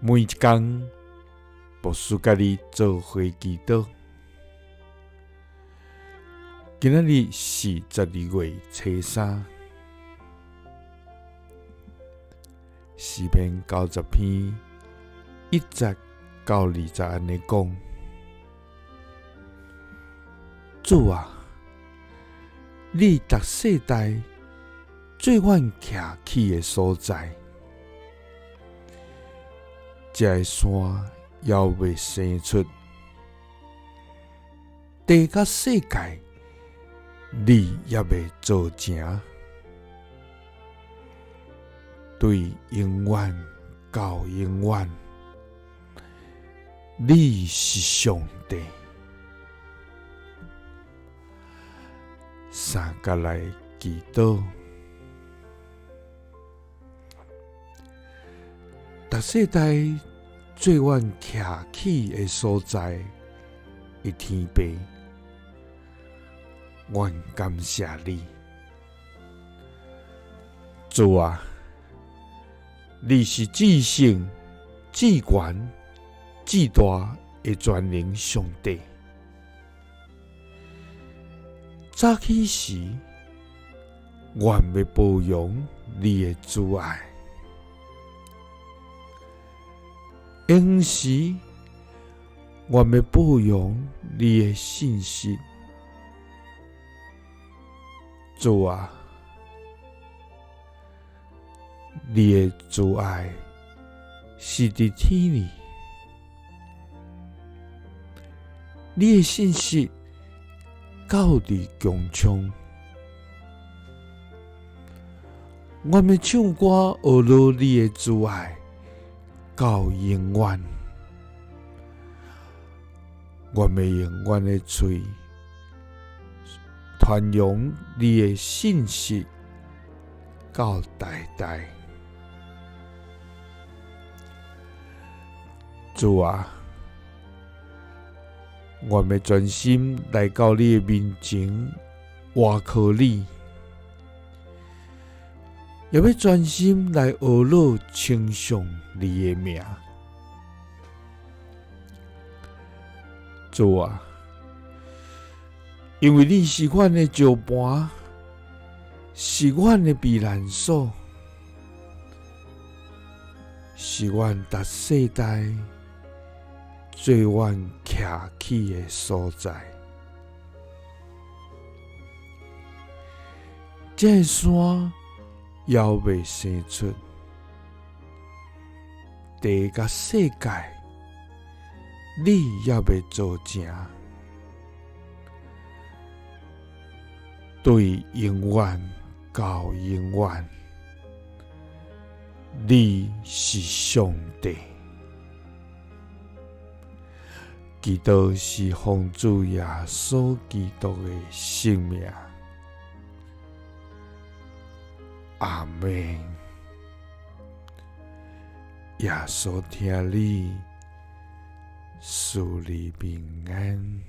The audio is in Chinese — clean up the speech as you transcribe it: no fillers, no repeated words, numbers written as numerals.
每一天，牧师甲你做伙祈祷。今仔日是12月初3，诗篇90篇1节到20节安尼讲：主啊，你逐世代做阮徛起的所在，这个山还未生出，地甲世界你也未做成，对永远到永远，你是上帝。三甲来祈祷，逐世代做阮徛起的所在的天父，阮感谢你，主啊，你是至圣、至权、至大的全能上帝。早起时，愿要保养你的主爱；闲时，愿要保养你的信息。主啊，你的主爱是伫天里，你的信息到伫穹苍。我要唱歌学乐你的主爱到永远，我要永远的嘴传扬你的信息到代代。主啊，我要专心来到你的面前，倚靠你，也要专心来学乐称颂你的名。主啊，因为你是阮的石盘，是阮的避难所，是阮逐世代做阮徛起的所在。这个山还未生出，地甲世界你也未做成，对永远到永远，你是上帝。祈祷是奉主耶稣基督的圣名，阿们。耶稣听你，赐你平安。